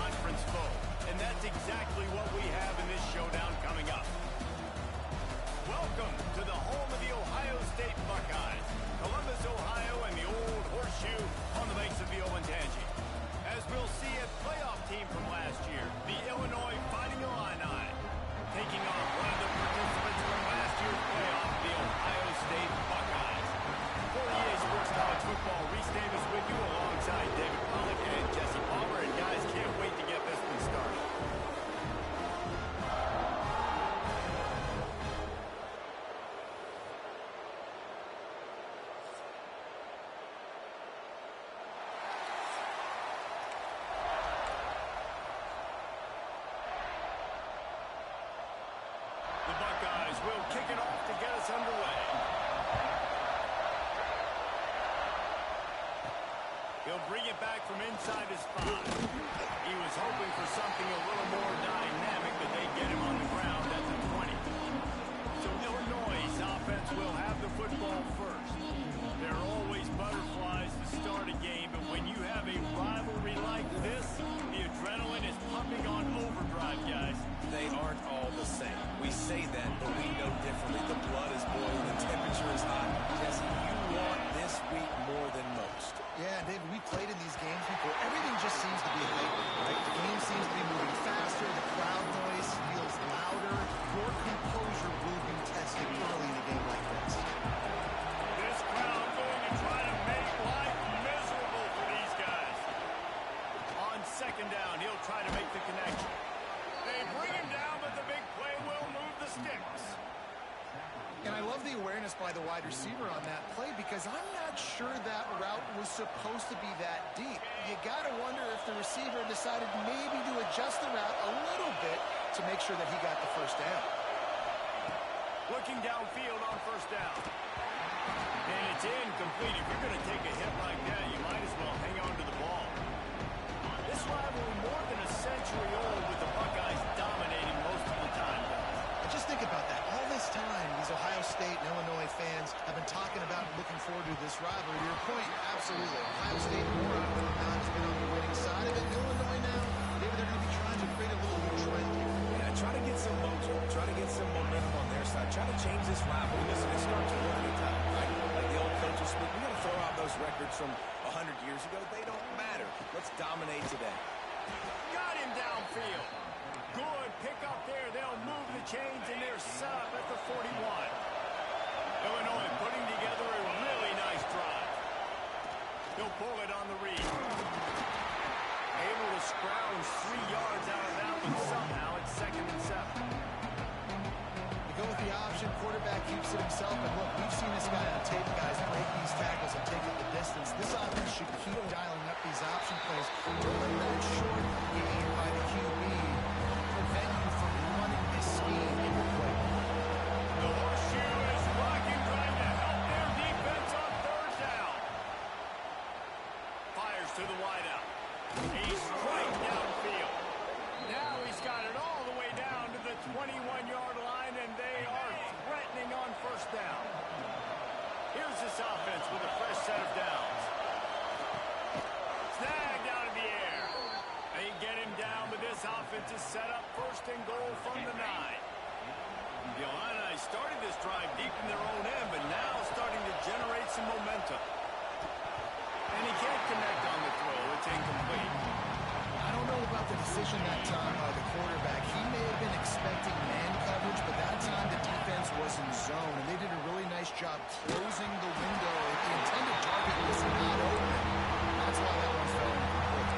conference foe. And that's exactly what we have in this showdown coming up. Welcome to the home of the Ohio State Buckeyes. Columbus, Ohio, and the Old Horseshoe on the banks of the Olentangy. As we'll see a playoff team from last year, the Illinois Fighting Illini, taking on one of the participants from last year's playoff, the Ohio State Buckeyes. For EA Sports College Football, Reese Davis with you alongside David Pollack and Jesse Palmer. And guys, can't wait to get this one started. The Buckeyes will kick it off to get us underway. He'll bring it back from inside his spot. He was hoping for something a little more dynamic, but they get him on the ground at the 20. So Illinois' offense will have the football first. There are always butterflies to start a game, but when you have a rivalry like this, the adrenaline is pumping on overdrive, guys. They aren't all the same. We say that, but we know differently. The blood is boiling, the temperature is hot. Jesse, you want this week more than most. Yeah, David, we played in these games before. Everything just seems to be hyper, right? The game seems to be moving faster. The crowd noise feels louder. Your composure will be tested early in a game like this. This crowd going to try to make life miserable for these guys. On second down, he'll try to make the connection. They bring him down, but the big play will move the sticks. And I love the awareness by the wide receiver on that play because I'm not sure that route was supposed to be that deep. You got to wonder if the receiver decided maybe to adjust the route a little bit to make sure that he got the first down. Looking downfield on first down. And it's incomplete. If you're going to take a hit like that, you might as well hang on to the ball. This rivalry more than a century old with the Buckeyes dominating most of the time. Just think about that. All this time, these Ohio State and Illinois fans have been talking about and looking forward to this rivalry. To your point, absolutely. Ohio State more often than not has been on the winning side of it. Illinois now, maybe they're going to be trying to create a little new trend here. Yeah, try to get some mojo, try to get some momentum on their side. Try to change this rivalry. Listen, it starts one at a time, right? Like the old coaches speak, we got to throw out those records from 100 years ago. They don't matter. Let's dominate today. Got him downfield. Good pick up there. They'll move the chains, and they're set up at the 41. Illinois putting together a really nice drive. He'll pull it on the read. Able to scrounge 3 yards out of that one somehow. It's 2nd and 7. You go with the option. Quarterback keeps it himself. And look, we've seen this guy on tape, guys, break these tackles and take it the distance. This offense should keep dialing up these option plays. Don't let that short game by the QB prevent you from running this scheme in your play. The Horseshoe is rocking, trying to help their defense on third down. Fires to the wideout. He's straight downfield. Now he's got it all the way down to the 21-yard line, and they are threatening on first down. Here's this offense with a fresh set of downs. Snagged out of the air. They get him down, but this offense is set up 1st and goal from the 9. The Illini started this drive deep in their own end, but now starting to generate some momentum. And he can't connect on the throw. It's incomplete. I don't know about the decision that time by the quarterback. He may have been expecting man coverage, but that time the defense was in zone, and they did a really nice job closing the window. If the intended target was not open, that's why that one fell incomplete.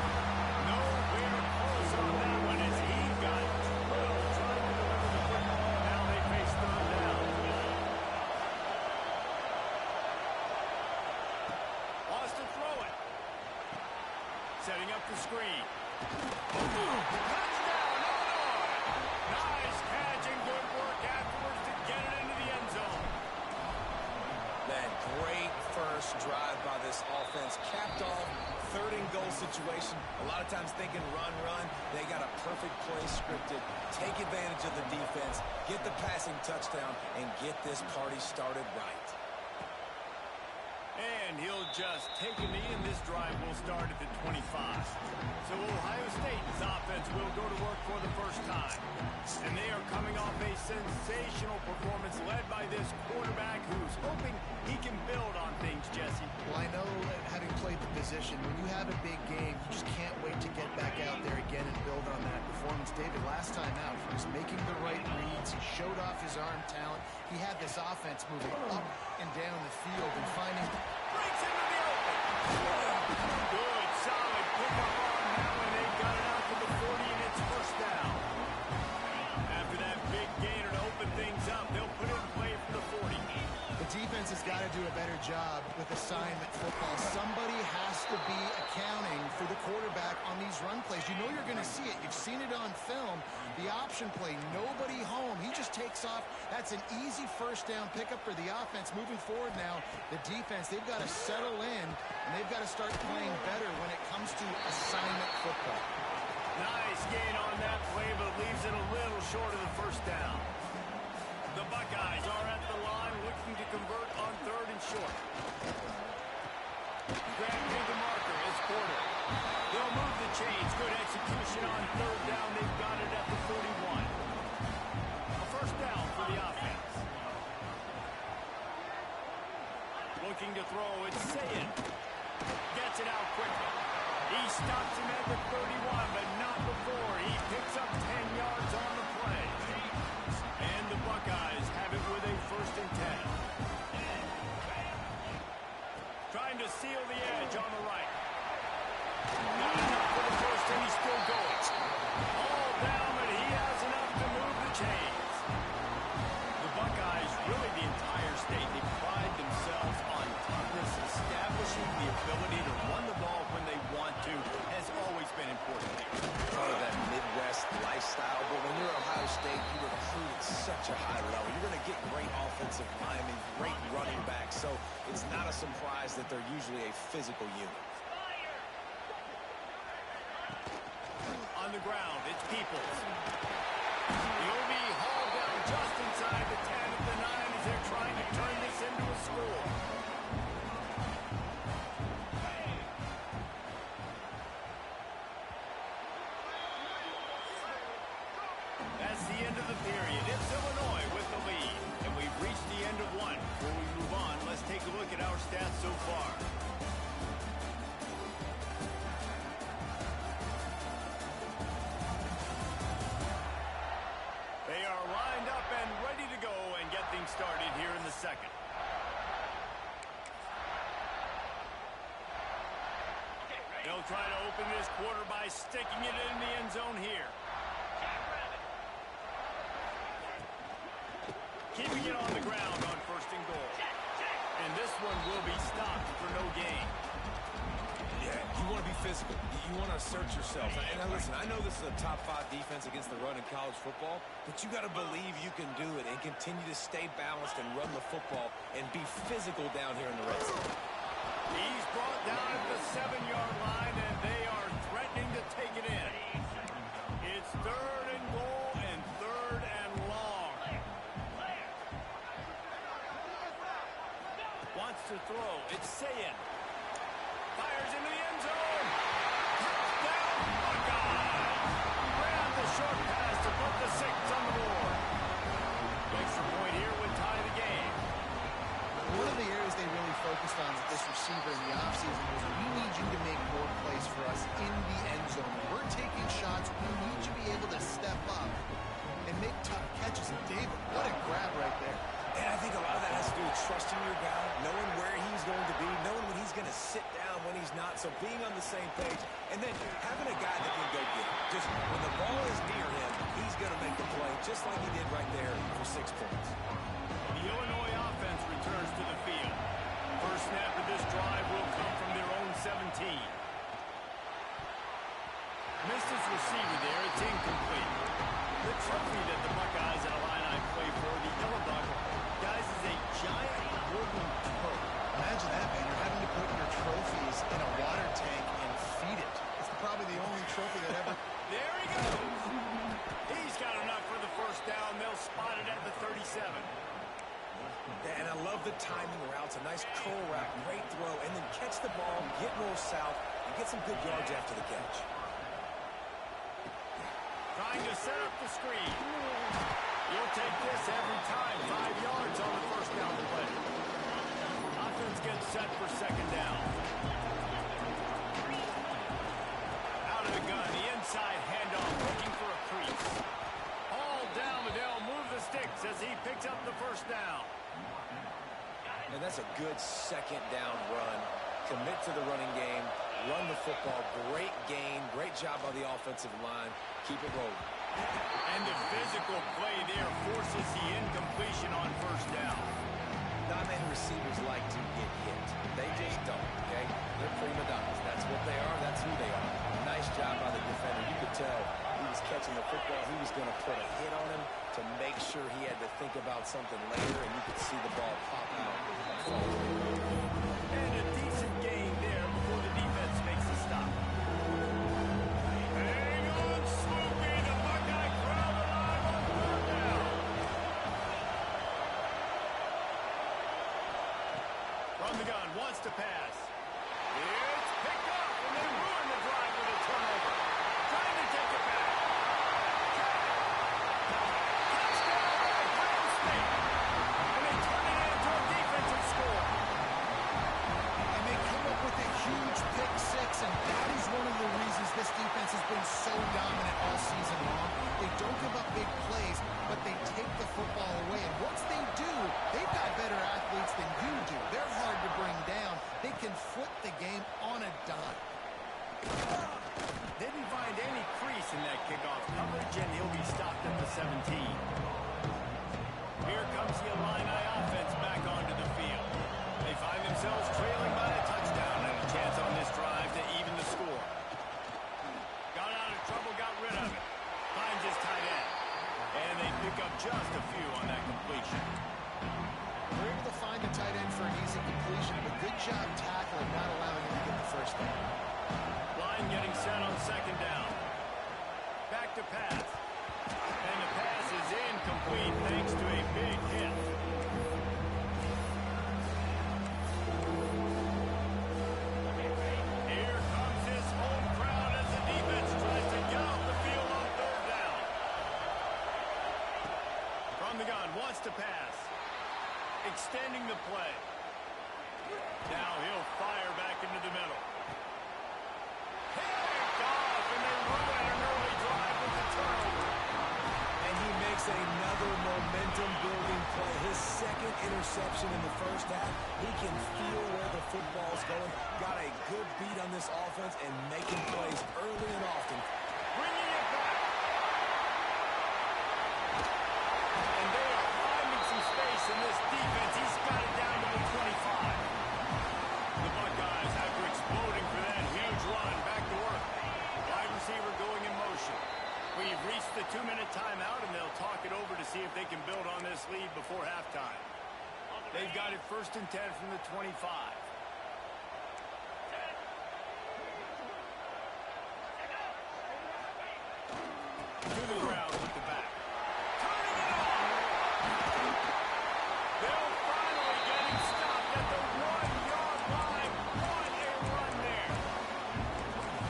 Nowhere close on that one as he got drilled trying to deliver the football. Now they face third down. Wants to throw it. Setting up the screen. Touchdown, Illinois! Nice catch and good work afterwards to get it into the end zone. Man, great first drive by this offense. Capped off, 3rd and goal situation. A lot of times thinking run. They got a perfect play scripted. Take advantage of the defense, get the passing touchdown, and get this party started right. And he'll just take a knee, and this drive will start at the 25. So Ohio State's offense will go to work for the first time. And they are coming off a sensational performance led by this quarterback who's hoping he can build on things, Jesse. Well, I know, having played the position, when you have a big game, you just can't wait to get back out there again and build on that performance. David, last time out, he was making the right reads. He showed off his arm talent. He had this offense moving up and down the field and finding... Breaks into the open. Good, solid pickup on now, and they got it out to the 40, and it's first down. After that big gainer to open things up, they'll put it in play for the 40. The defense has got to do a better job with assignment football. Somebody has to be accounting for the quarterback on these run plays. You know you're going to see it. You've seen it on film. The option play, nobody home. He just takes off. That's an easy first down pickup for the offense. Moving forward now, the defense, they've got to settle in, and they've got to start playing better when it comes to assignment football. Nice gain on that play, but leaves it a little short of the first down. The Buckeyes are at the line looking to convert on third and short. Grabbing the marker is Porter. They'll move the chains. Good execution on third down. They've got it at the 41. A first down for the offense. Looking to throw, it's Sayin. Gets it out quickly. He stops him at the 31, but not before. He picks up 10 yards on the play. And the Buckeyes have it with a first and 10. Trying to seal the edge on the right. Not enough for the first, and he's still going. All down, but he has enough to move the chains. The Buckeyes, really the entire state, they pride themselves on toughness. Establishing the ability to run the ball when they want to has always been important. Part of that Midwest lifestyle, but when you're Ohio State, you recruit at such a high level. You're going to get great offensive linemen, great running backs, so it's not a surprise that they're usually a physical unit. On the ground, it's Peoples. He'll be hauled down just inside the 10 of the 9 as they're trying to turn this into a score. That's the end of the period. It's Illinois with the lead. And we've reached the end of one. Before we move on, let's take a look at our stats so far. They are lined up and ready to go and get things started here in the second. They'll try to open this quarter by sticking it in the end zone here. Keeping it on the ground on first and goal. And this one will be stopped for no gain. Yeah, you want to be physical. You want to assert yourself. And now listen, I know this is a top 5 defense against the run in college football, but you got to believe you can do it and continue to stay balanced and run the football and be physical down here in the red zone. He's brought down at the 7-yard line, and they are threatening to take it in. It's third and goal and third and long. Wants to throw. It's Sayin. Fires into the end zone. Touchdown, Buckeyes. Ran the short pass to put the 6 on the board. Extra point here would tie the game. One of the areas they really focused on with this receiver in the offseason was we need you to make more plays for us in the end zone. When we're taking shots, we need you to be able to step up and make tough catches. And David, what a grab right there. And I think a lot of that has to do with trusting your guy, knowing where he's going to be, knowing when he's going to sit down, when he's not. So being on the same page, and then having a guy that can go get it. Just when the ball is near him, he's going to make the play, just like he did right there for 6 points. The Illinois offense returns to the field. First snap of this drive will come from their own 17. Missed his receiver there. It's incomplete. The trophy that the Buckeyes and Illini play for, the Illinois guys, is a giant wooden turtle. Imagine that, man. You're having to put your trophies in a water tank and feed it. It's probably the only trophy that ever... There he goes. He's got enough for the first down. They'll spot it at the 37. And I love the timing routes. A nice curl route. Great throw the ball, get more south, and get some good yards after the catch. Trying to set up the screen. You'll take this every time. 5 yards on the first down play. Offense gets set for second down. Out of the gun, the inside handoff, looking for a crease. All down, but they'll move the sticks as he picks up the first down. And that's a good second down run. Commit to the running game, run the football. Great gain, great job by the offensive line. Keep it rolling. And the physical play there forces the incompletion on first down. Not many receivers like to get hit. They just don't, okay? They're prima donnas. That's what they are. That's who they are. Nice job by the defender. You could tell he was catching the football. He was going to put a hit on him to make sure he had to think about something later, and you could see the ball pop out and fall. And a decent gain there before the defense makes a stop. Hang on, Snoopy. The Buckeye crowd alive on third down. From the gun, wants to pass. It's picked up, and they ruin the drive with a turnover. Trying to take it back. Touchdown, Ohio State. And they turn it into a defensive score. And they come up with a huge pick six, and that is one of the reasons this defense has been so dominant all season long. They don't give up big plays, but they take the football away. And once they do, they've got better athletes than you do. They're hard to bring down. They can flip the game on a dime. Didn't find any crease in that kickoff coverage, and he'll be stopped at the 17. Here comes the Illini offense back onto the field. They find themselves trailing by a touchdown and a chance on this drive to even the score. Got out of trouble, got rid of it. Finds his tight end. And they pick up just a few on that completion. They're able to find the tight end for an easy completion, but good job tackling, not allowing him to get the first down. Line getting set on second down. Back to pass. And the pass is incomplete thanks to a big hit. Here comes this home crowd as the defense tries to get off the field on third down. From the gun, wants to pass. Extending the play. Now he'll fire back into the middle. Picked off, and they ruin an early drive with the turnover. And he makes another momentum-building play. His second interception in the first half. He can feel where the football's going. Got a good beat on this offense and making plays early and often. Bringing it back. And they are finding some space in this defense. He's got it down to the 25. The Buckeyes, after exploding for that huge run, back to work. Wide receiver going in motion. We've reached the 2-minute timeout, and they'll talk it over to see if they can build on this lead before halftime. They've got it 1st and 10 from the 25. To the ground with the back. Turning it on. They'll finally get him stopped at the 1-yard line. What a run there.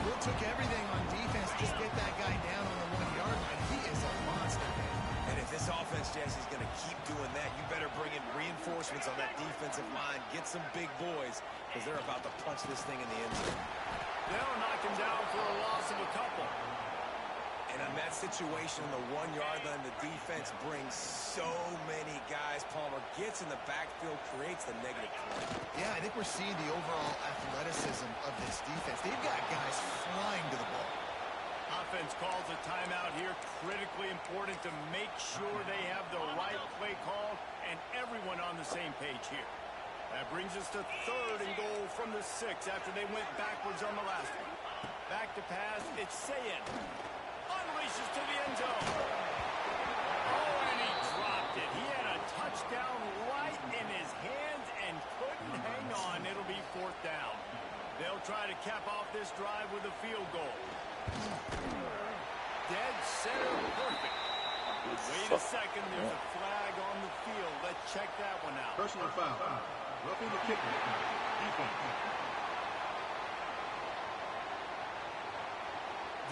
Will took everything on defense, just get that guy down on the 1-yard line. He is a monster, man. And if this offense, Jesse, is going to keep doing that, you better bring in reinforcements on that defensive line. Get some big boys, because they're about to punch this thing in the end zone. They'll knock him down for a loss of a couple. And in that situation, the 1-yard line, the defense brings so many guys. Palmer gets in the backfield, creates the negative play. Yeah, I think we're seeing the overall athleticism of this defense. They've got guys flying to the ball. Offense calls a timeout here. Critically important to make sure they have the right play call and everyone on the same page here. That brings us to 3rd and goal from the 6 after they went backwards on the last one. Back to pass. It's Sayin. Unleashes to the end zone. Oh, and he dropped it. He had a touchdown right in his hands and couldn't hang on. It'll be 4th down. They'll try to cap off this drive with a field goal. Dead center perfect. Wait a second. There's a flag on the field. Let's check that one out. Personal foul. Roughing the kicker. Defense.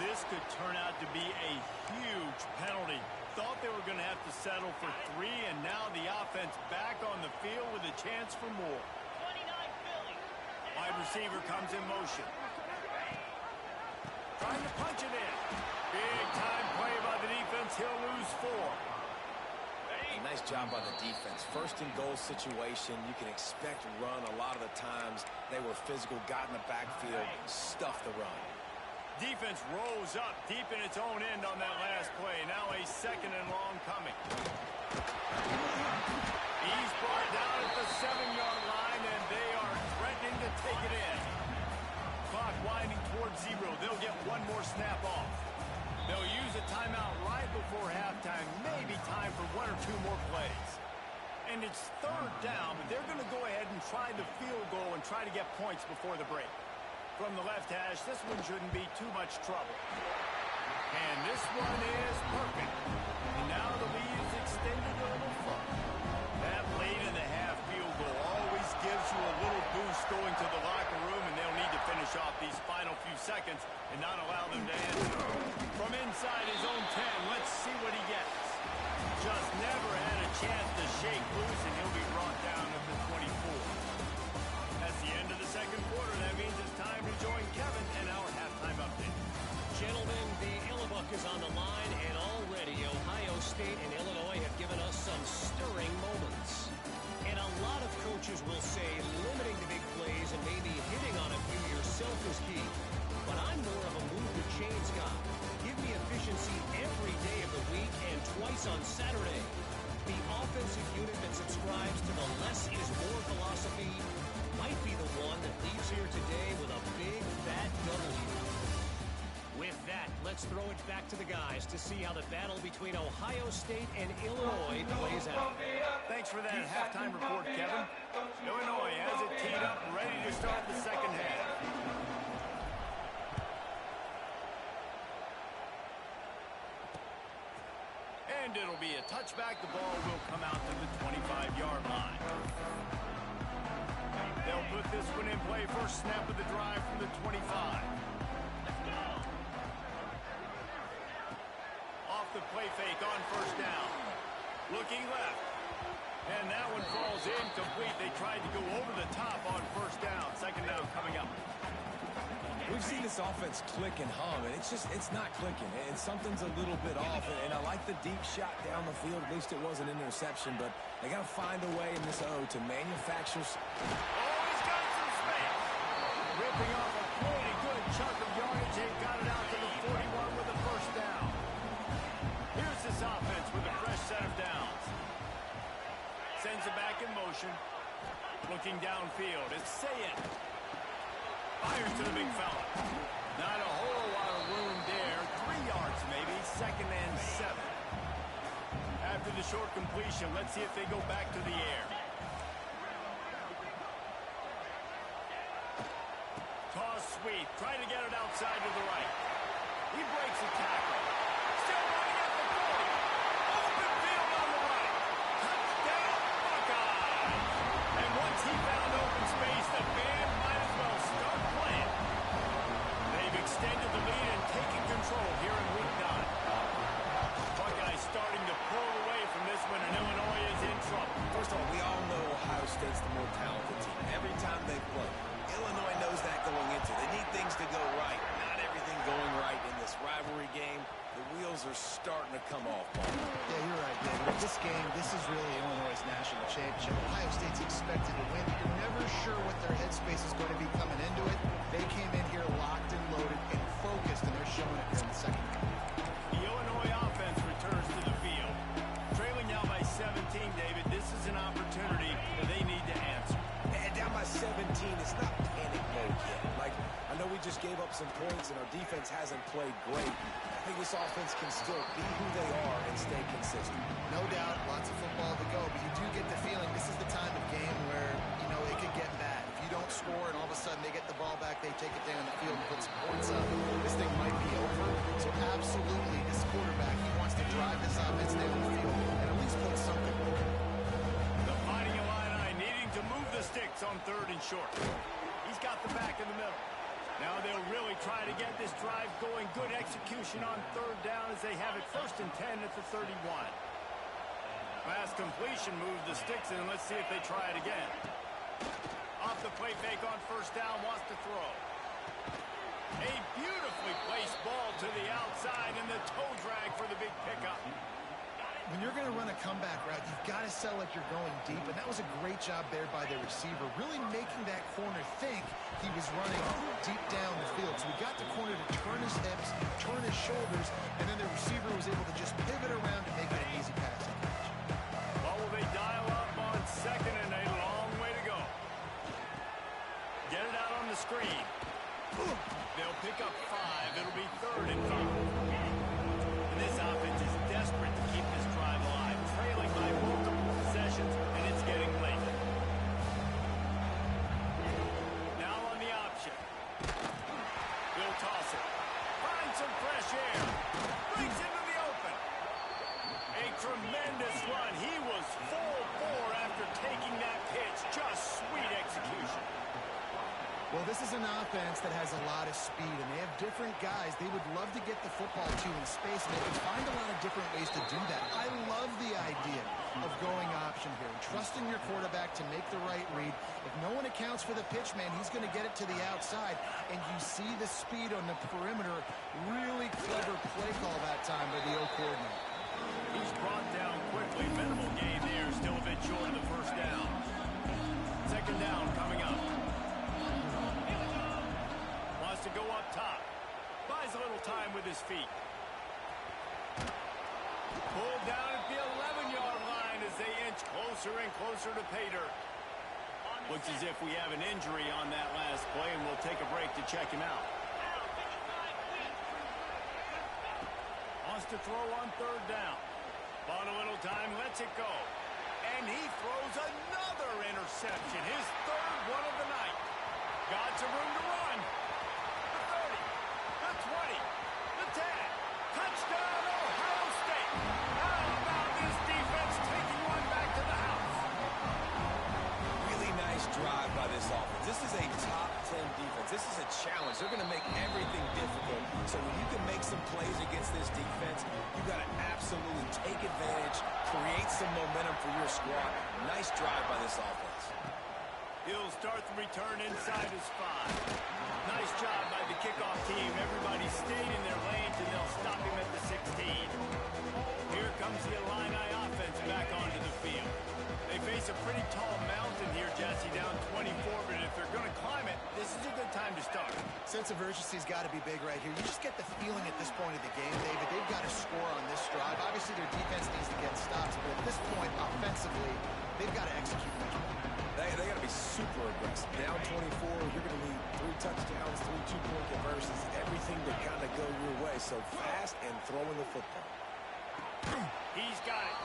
This could turn out to be a huge penalty. Thought they were going to have to settle for 3, and now the offense back on the field with a chance for more. Wide receiver comes in motion. Trying to punch it in. Big time play by the defense. He'll lose 4. Nice job by the defense. First and goal situation. You can expect run a lot of the times. They were physical, got in the backfield, stuffed the run. Defense rolls up deep in its own end on that last play. Now a 2nd and long coming. He's brought down at the 7-yard line, and they are threatening to take it in. Clock winding towards 0. They'll get one more snap off. They'll use a timeout right before halftime. Maybe time for 1 or 2 more plays. And it's 3rd down, but they're going to go ahead and try the field goal and try to get points before the break. From the left hash, this one shouldn't be too much trouble. And this one is perfect. And now the lead is extended a little further. That late in the half field goal always gives you a little boost going to the locker room, and they'll need to finish off these final few seconds and not allow them to answer. From inside his own 10, let's see what he gets. Just never had a chance to shake loose, and he'll be brought down at the 24. That's the end of the second quarter. That means it's time to join Kevin and our halftime update. Gentlemen, the Illibuck is on the line, and already Ohio State and Illinois have given us some stirring moments. And a lot of coaches will say limiting the big plays and maybe hitting on a few yourself is key. But I'm more of a move the chains guy. Give me efficiency every day of the week and twice on Saturday. The offensive unit that subscribes to the less is more philosophy might be the one that leaves here today with a big fat W. With that, let's throw it back to the guys to see how the battle between Ohio State and Illinois plays out. Thanks for that halftime report, Kevin. Illinois has it teed up, ready to start the second half. And it'll be a touchback. The ball will come out to the 25-yard line. They'll put this one in play. First snap of the drive from the 25. Off the play fake on first down. Looking left. And that one falls incomplete. They tried to go over the top on first down. Second down coming up. We've seen this offense click and hum, and it's not clicking, and something's a little bit off, and I like the deep shot down the field. At least it was an interception, but they got to find a way in this O to manufacture. Oh, he's got some space. Ripping off a pretty good chunk of yardage. They got it out to the 41 with a first down. Here's this offense with a fresh set of downs. Sends it back in motion. Looking downfield. It's Sayed. Fires to the big fella. Not a whole lot of room there. 3 yards maybe. 2nd and 7. After the short completion, let's see if they go back to the air. Toss sweep. Trying to get it outside to the right. He breaks a tackle. Still running at the 40. Open field on the right. Touchdown, Buckeyes. And once he found open space, the band might as well start playing. They've extended the lead and taken control here in week 9. Buckeyes starting to pull away from this one, and Illinois is in trouble. First of all, we all know Ohio State's the more talented team. Every time they play, Illinois knows that going into. They need things to go right. Not everything going right in this rivalry game. The wheels are starting to come off, Paul. Yeah, you're right, David. This game, this is really Illinois' national championship. Ohio State's expected to win. You're never sure what their headspace is going to be coming into it. They came in here locked and loaded and focused, and they're showing it here in the second half. The Illinois offense returns to the field. Trailing now by 17, David. This is an opportunity that they need to answer. And down by 17, it's not panic mode yet. Like, I know we just gave up some points and our defense hasn't played great. I think this offense can still be who they are and stay consistent. No doubt, lots of football to go, but you do get the feeling this is the time of game where, you know, it could get bad. If you don't score and all of a sudden they get the ball back, they take it down the field and put some points up, this thing might be over. So absolutely, this quarterback, he wants to drive this offense down the field and at least put something over. The Fighting Illini needing to move the sticks on 3rd and short. He's got the back in the middle. Now they'll really try to get this drive going. Good execution on third down as they have it 1st and 10 at the 31. Last completion moved the sticks in. Let's see if they try it again. Off the play fake on 1st down, wants to throw. A beautifully placed ball to the outside and the toe drag for the big pickup. When you're going to run a comeback route, you've got to sell like you're going deep, and that was a great job there by the receiver, really making that corner think he was running deep down the field. So we got the corner to turn his hips, turn his shoulders, and then the receiver was able to just pivot around and make it an easy passing catch. Well, will they dial up on 2nd and a long way to go? Get it out on the screen. They'll pick up 5. It'll be 3rd and 5. And this offense is desperate to keep this drive alive, trailing by multiple possessions, and it's getting late. Now on the option. He'll toss it. Finds some fresh air. Brings into the open. A tremendous run. He was full bore after taking that pitch. Just sweet execution. Well, this is an offense that has a lot of speed, and they have different guys they would love to get the football to in space, and they can find a lot of different ways to do that. I love the idea of going option here and trusting your quarterback to make the right read. If no one accounts for the pitch, man, he's going to get it to the outside, and you see the speed on the perimeter. Really clever play call that time by the O coordinator. He's brought down quickly. Minimal gain there, still a bit short of the 1st down. 2nd down coming up. To go up top. Buys a little time with his feet. Pulled down at the 11-yard line as they inch closer and closer to pay dirt. Looks as if we have an injury on that last play, and we'll take a break to check him out. Wants to throw on 3rd down. Bought a little time, lets it go. And he throws another interception. His 3rd one of the night. Got some room to run. 20, the 10, touchdown Ohio State. How about this defense taking one back to the house? Really nice drive by this offense. This is a top 10 defense. This is a challenge. They're going to make everything difficult. So when you can make some plays against this defense, you've got to absolutely take advantage, create some momentum for your squad. Nice drive by this offense. He'll start the return inside his 5. Nice job by the kickoff team. Everybody stayed in their lanes, and they'll stop him at the 16. Here comes the Illini offense back onto the field. They face a pretty tall mountain here, Jesse, down 24, but if they're going to climb it, this is a good time to start. Sense of urgency's got to be big right here. You just get the feeling at this point of the game, David, they've got to score on this drive. Obviously, their defense needs to get stops, but at this point, offensively, they've got to execute much better. They got to be super aggressive. Down 24, you're going to need 3 touchdowns, 3 two-point conversions, everything to kind of go your way. So fast and throwing the football. He's got it.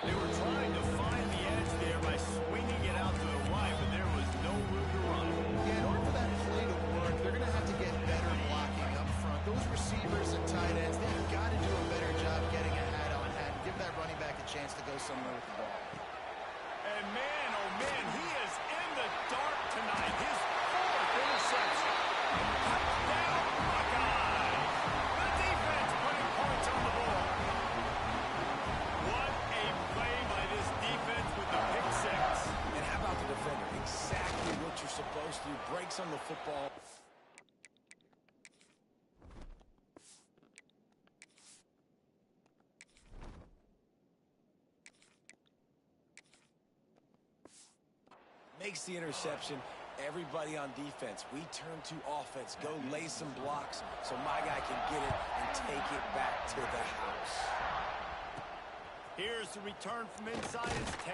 They were trying to find the edge there by swinging it out to the right, but there was no room to run. Yeah, in order for that play to work, they're going to have to get better blocking up front. Those receivers and tight ends, they've got to do a better job getting a hat-on-hat and give that running back a chance to go somewhere with the ball. And man, oh man, he is in the dark tonight. His 4th interception. Touchdown, Buckeyes. The defense putting points on the board. What a play by this defense with the pick 6. And how about the defender? Exactly what you're supposed to do. Breaks on the football. Makes the interception. Everybody on defense, we turn to offense. Go lay some blocks so my guy can get it and take it back to the house. Here's the return from inside his 10.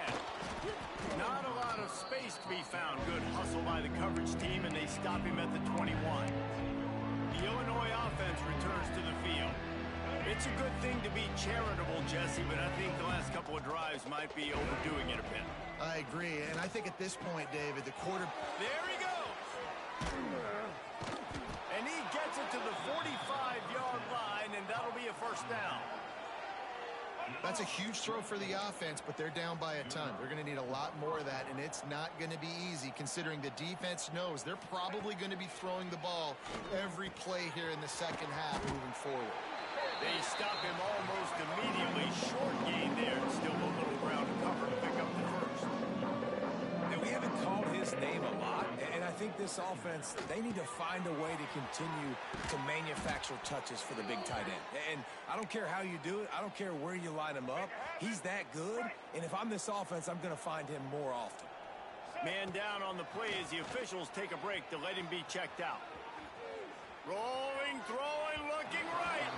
Not a lot of space to be found. Good hustle by the coverage team, and they stop him at the 21. The Illinois offense returns to the field. It's a good thing to be charitable, Jesse, but I think the last couple of drives might be overdoing it a bit. I agree, and I think at this point, David, the quarter... There he goes! And he gets it to the 45-yard line, and that'll be a 1st down. That's a huge throw for the offense, but they're down by a ton. They're going to need a lot more of that, and it's not going to be easy considering the defense knows they're probably going to be throwing the ball every play here in the second half moving forward. They stop him almost immediately. Short gain there. Still a little ground to cover to pick up the first. Now, we haven't called his name a lot, and I think this offense, they need to find a way to continue to manufacture touches for the big tight end. And I don't care how you do it. I don't care where you line him up. He's that good, and if I'm this offense, I'm going to find him more often. Man down on the play as the officials take a break to let him be checked out. Rolling, throwing, looking right.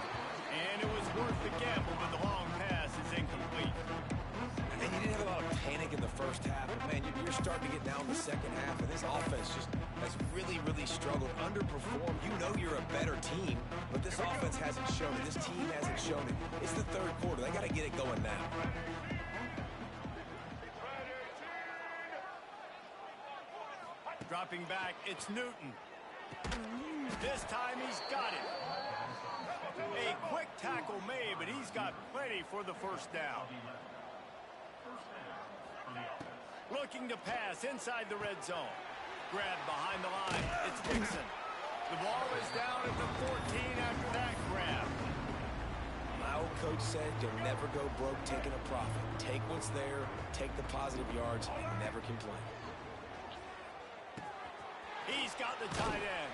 And it was worth the gamble, but the long pass is incomplete. And you didn't have a lot of panic in the first half. But man, you're starting to get down in the second half, and this offense just has really, really struggled, underperformed. You know you're a better team, but this offense hasn't shown it. This team hasn't shown it. It's the third quarter. They got to get it going now. Dropping back, it's Newton. This time he's got it. A quick tackle made, but he's got plenty for the first down. Looking to pass inside the red zone. Grabbed behind the line. It's Dixon. The ball is down at the 14 after that grab. My old coach said you'll never go broke taking a profit. Take what's there, take the positive yards, and never complain. He's got the tight end.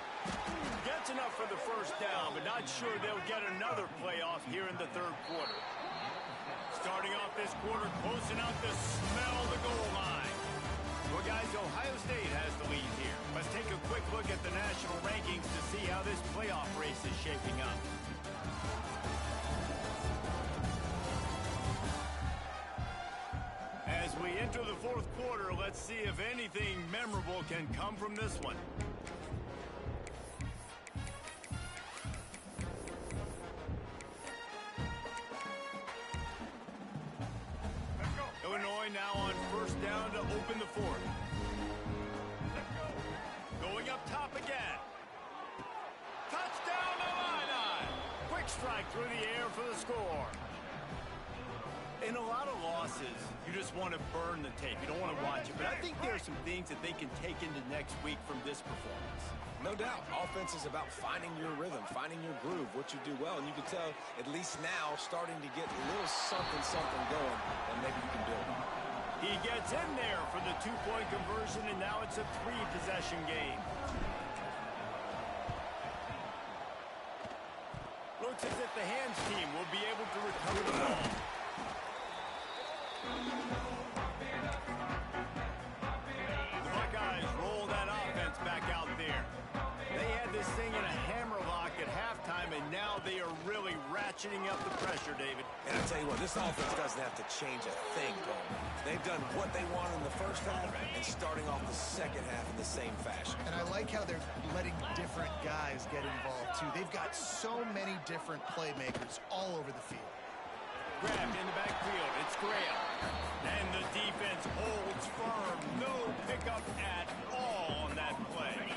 Gets enough for the first down, but not sure they'll get another playoff here in the third quarter. Starting off this quarter close enough to smell the goal line. Well, guys, Ohio State has the lead here. Let's take a quick look at the national rankings to see how this playoff race is shaping up. As we enter the fourth quarter, let's see if anything memorable can come from this one. Illinois now on first down to open the fourth. Going up top again. Touchdown Illini! Quick strike through the air for the score. In a lot of losses, you just want to burn the tape. You don't want to watch it. But I think there are some things that they can take into next week from this performance. No doubt. Offense is about finding your rhythm, finding your groove, what you do well. And you can tell, at least now, starting to get a little something going, and maybe you can build. He gets in there for the two-point conversion, and now it's a three-possession game. Looks as if the hands team will be able to recover the ball. The Buckeyes roll that offense back out there. They had this thing in a hammerlock at halftime, and now they are really ratcheting up the pressure, David. And I tell you what, this offense doesn't have to change a thing, Cole. They've done what they wanted in the first half and starting off the second half in the same fashion. And I like how they're letting different guys get involved, too. They've got so many different playmakers all over the field. Grabbed in the backfield. It's Graham. And the defense holds firm. No pickup at all on that play.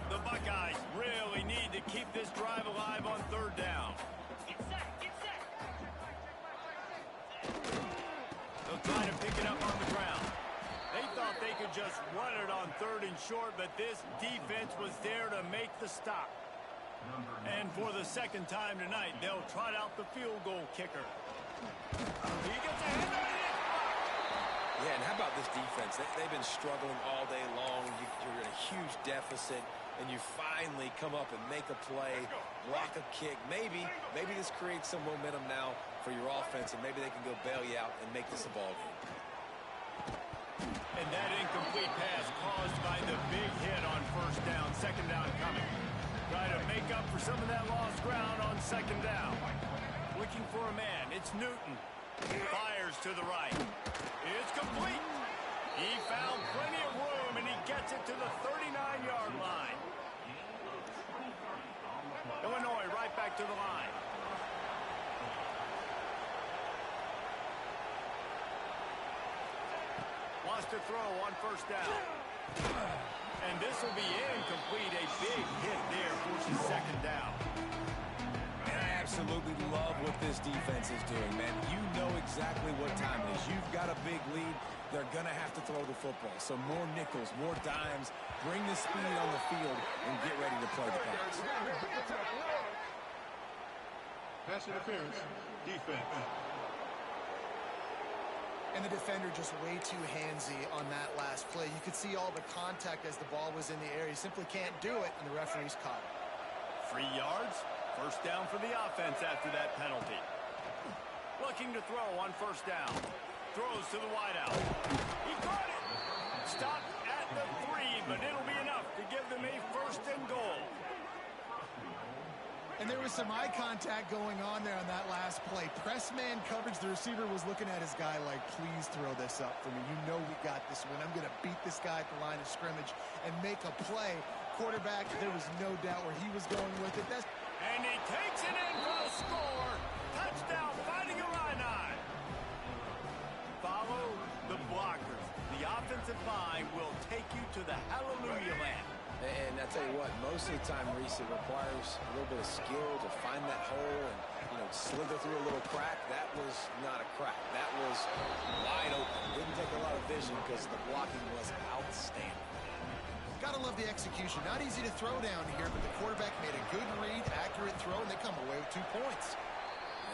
The Buckeyes really need to keep this drive alive on third down. They'll try to pick it up on the ground. They thought they could just run it on third and short, but this defense was there to make the stop. And for the second time tonight, they'll trot out the field goal kicker. He gets a hit on it. Yeah, and how about this defense? They've been struggling all day long. You're in a huge deficit, and you finally come up and make a play, block a kick. Maybe this creates some momentum now for your offense, and maybe they can go bail you out and make this a ball game. And that incomplete pass caused by the big hit on first down. Second down coming. Try to make up for some of that lost ground on second down. Looking for a man. It's Newton. Fires to the right. It's complete. He found plenty of room, and he gets it to the 39-yard line. Illinois right back to the line. Lost to throw on first down. And this will be incomplete. A big hit there forces second down. And I absolutely love what this defense is doing, man. You know exactly what time it is. You've got a big lead. They're going to have to throw the football. So more nickels, more dimes. Bring the speed on the field and get ready to play the pass. Pass interference, defense. And the defender just way too handsy on that last play. You could see all the contact as the ball was in the air. He simply can't do it, and the referee's caught it. 3 yards, first down for the offense after that penalty. Looking to throw on first down. Throws to the wideout. He caught it. Stopped at the 3, but it'll be enough to give them a first and goal. And there was some eye contact going on there on that last play. Press man coverage. The receiver was looking at his guy like, please throw this up for me. You know we got this one. I'm going to beat this guy at the line of scrimmage and make a play. Quarterback, there was no doubt where he was going with it. And he takes it in for the score. Touchdown, Fighting Illini. Follow the blockers. The offensive line will take you to the hallelujah land. And I tell you what, most of the time, Reese, it requires a little bit of skill to find that hole and, slither through a little crack. That was not a crack. That was wide open. Didn't take a lot of vision because the blocking was outstanding. Gotta love the execution. Not easy to throw down here, but the quarterback made a good read, accurate throw, and they come away with 2 points.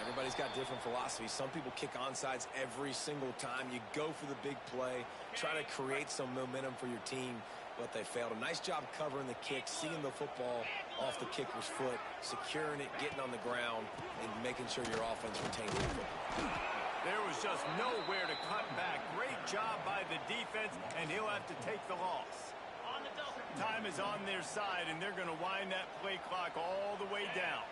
Everybody's got different philosophies. Some people kick onside every single time. You go for the big play, try to create some momentum for your team, but they failed. A nice job covering the kick, seeing the football off the kicker's foot, securing it, getting on the ground, and making sure your offense retains the football. There was just nowhere to cut back. Great job by the defense, and he'll have to take the loss. Time is on their side, and they're going to wind that play clock all the way down.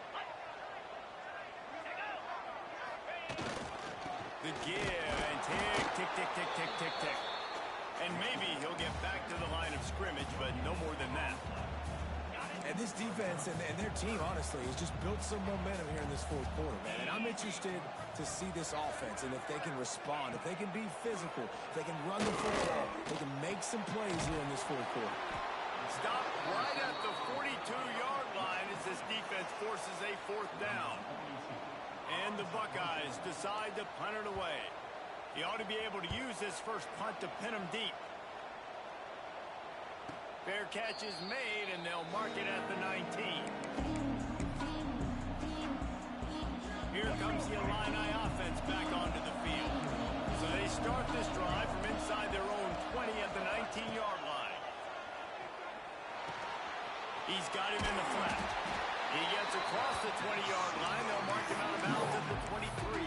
The give, and tick, tick, tick, tick, tick, tick, tick. And maybe he'll get back to the line of scrimmage, but no more than that. And this defense and their team, honestly, has just built some momentum here in this fourth quarter, man. And I'm interested to see this offense and if they can respond, if they can be physical, if they can run the football, they can make some plays here in this fourth quarter. Stop right at the 42-yard line as this defense forces a fourth down. And the Buckeyes decide to punt it away. He ought to be able to use this first punt to pin him deep. Fair catch is made, and they'll mark it at the 19. Here comes the Illini offense back onto the field. So they start this drive from inside their own 20 at the 19-yard line. He's got him in the flat. He gets across the 20-yard line. They'll mark him out of bounds at the 23.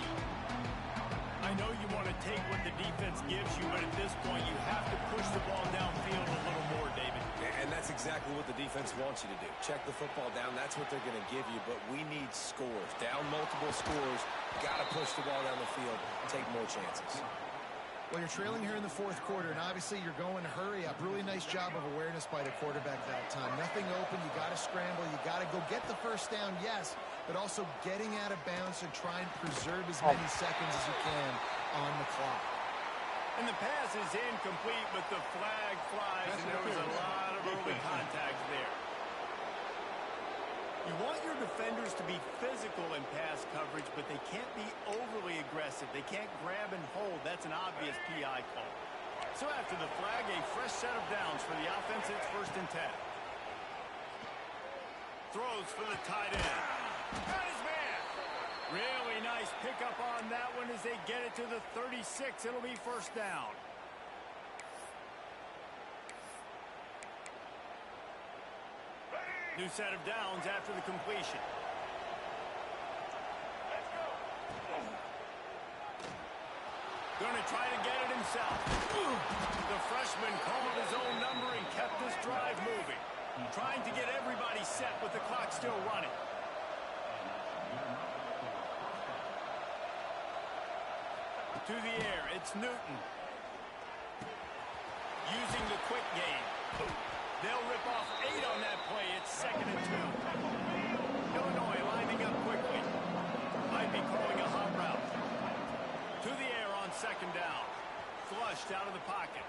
I know you want to take what the defense gives you, but at this point you have to push the ball downfield a little more, David. And that's exactly what the defense wants you to do. Check the football down. That's what they're going to give you, but we need scores. Down multiple scores. Got to push the ball down the field. Take more chances. Well, you're trailing here in the fourth quarter, and obviously you're going to hurry up. Really nice job of awareness by the quarterback that time. Nothing open. You got to scramble. You got to go get the first down, yes, but also getting out of bounds and try and preserve as many seconds as you can on the clock. And the pass is incomplete, but the flag flies, and there was a lot of early contact there. You want your defenders to be physical in pass coverage, but they can't be overly aggressive. They can't grab and hold. That's an obvious PI call. So after the flag, a fresh set of downs for the offense. It's 1st and 10. Throws for the tight end. Got his man. Really nice pickup on that one as they get it to the 36. It'll be 1st down. New set of downs after the completion. Going to try to get it himself. The freshman called his own number and kept this drive moving. Trying to get everybody set with the clock still running. To the air, it's Newton. Using the quick game. They'll rip off 8 on that play. It's 2nd and 2. Illinois lining up quickly. Might be calling a hot route. To the air on 2nd down. Flushed out of the pocket.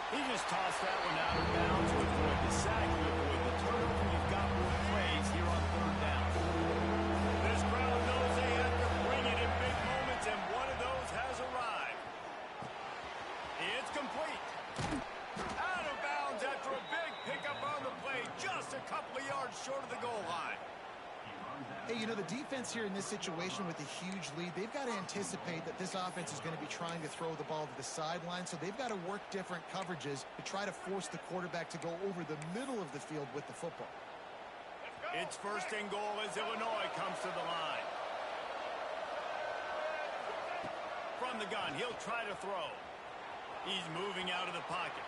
He just tossed that one out of bounds to avoid the sack, to avoid the turnover. You've got more plays here on 3rd down. This crowd a couple of yards short of the goal line. Hey, you know, the defense here in this situation with a huge lead, they've got to anticipate that this offense is going to be trying to throw the ball to the sideline, so they've got to work different coverages to try to force the quarterback to go over the middle of the field with the football. It's 1st and goal as Illinois comes to the line. From the gun, he'll try to throw. He's moving out of the pocket.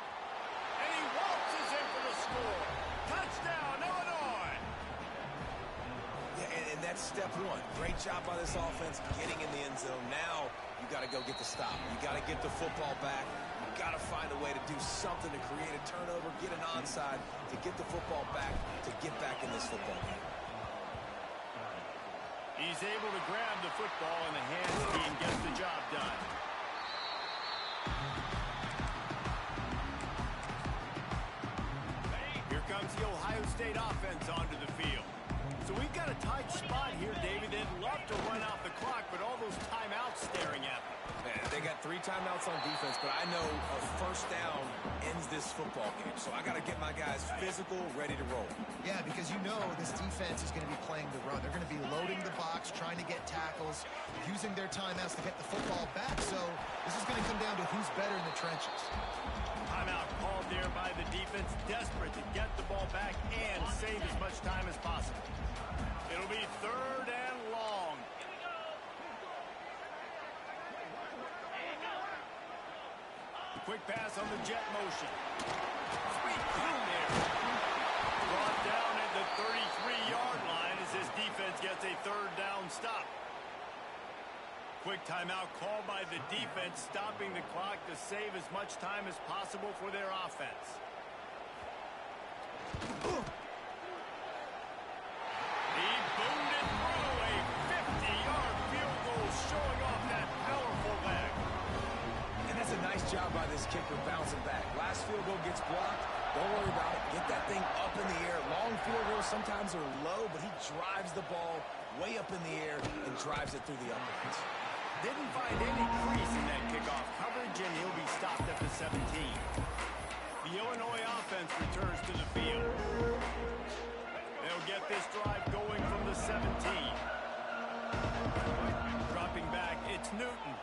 And he waltzes in for the score. Touchdown, Illinois! Yeah, and that's step one. Great job by this offense getting in the end zone. Now you got to go get the stop. You got to get the football back. You got to find a way to do something to create a turnover, get an onside, to get the football back, to get back in this football game. He's able to grab the football in the hands and get the job done. Here comes the Ohio State offense onto the field. So we've got a tight spot here, David. They'd love to run out the clock, but all those timeouts staring at them. Man, they got 3 timeouts on defense, but I know a first down ends this football game. So I got to get my guys physical, ready to roll. Yeah, because you know this defense is going to be playing the run. They're going to be loading the box, trying to get tackles, using their timeouts to get the football back. So this is going to come down to who's better in the trenches. Timeout called there by the defense, desperate to get the ball back and save as much time as possible. It'll be 3rd and long. Quick pass on the jet motion. Sweet through there. Brought down at the 33-yard line as this defense gets a 3rd down stop. Quick timeout called by the defense, stopping the clock to save as much time as possible for their offense. He boomed it through a 50-yard field goal, showing off that powerful leg. And that's a nice job by this kicker bouncing back. Last field goal gets blocked. Don't worry about it. Get that thing up in the air. Long field goals sometimes are low, but he drives the ball way up in the air and drives it through the uprights. Didn't find any crease in that kickoff coverage, and he'll be stopped at the 17. The Illinois offense returns to the field. They'll get this drive going from the 17. Dropping back, it's Newton.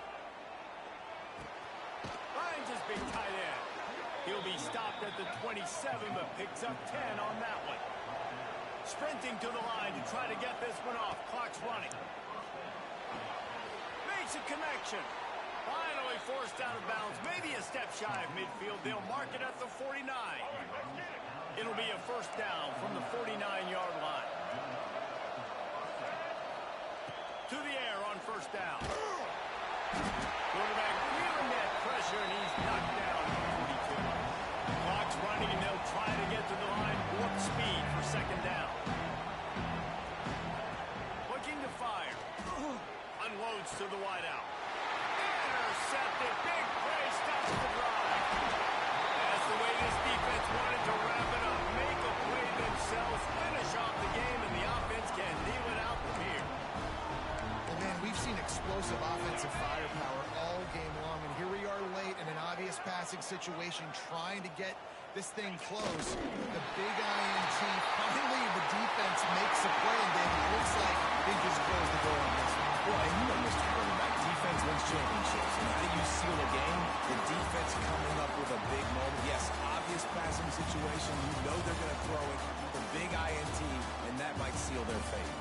Finds his big tight end. He'll be stopped at the 27, but picks up 10 on that one. Sprinting to the line to try to get this one off. Clock's running. Makes a connection. Finally forced out of bounds. Maybe a step shy of midfield. They'll mark it at the 49. It'll be a 1st down from the 49-yard line. To the air on 1st down. Quarterback feeling that pressure, and he's knocked down at the 42. Clock's running, and they'll try to get to the line. Warp speed for 2nd down. Looking to fire. Unloads to the wideout. Intercepted. Big play stops the drive. That's the way this defense wanted to wrap it up. Make a play themselves, finish off the game, and the offense can kneel it out from here. Well, man, we've seen explosive offensive firepower all game long, and here we are late in an obvious passing situation trying to get this thing close. The big INT. Finally, the defense makes a play, and then it looks like they just closed the door on this one. Well, and you know, Mr. Quarterback, defense wins championships. And how do you seal a game? The defense coming up with a big moment. Yes, obvious passing situation. You know they're going to throw it. The big INT, and that might seal their fate.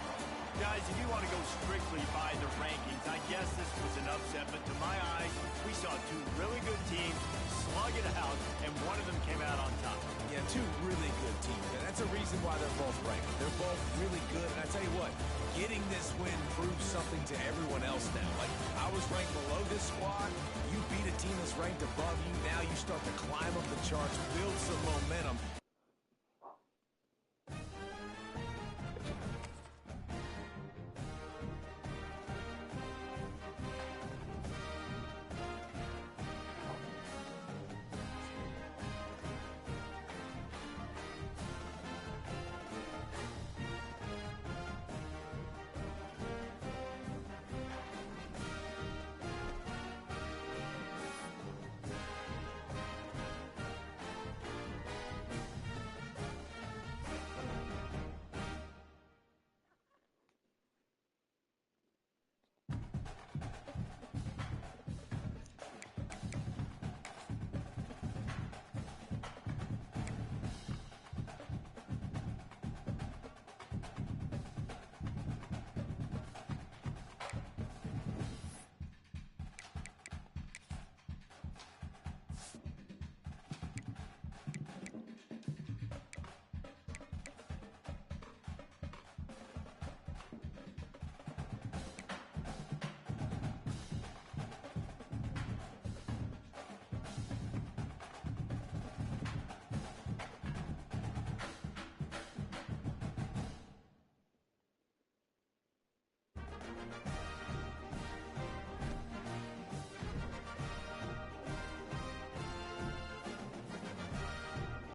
Guys, if you want to go strictly by the rankings, I guess this was an upset, but to my eyes, we saw 2 really good teams slug it out, and one of them came out on top. Yeah, 2 really good teams, and that's a reason why they're both ranked. They're both really good, and I tell you what, getting this win proves something to everyone else now. Like, I was ranked below this squad. You beat a team that's ranked above you. Now you start to climb up the charts, build some momentum.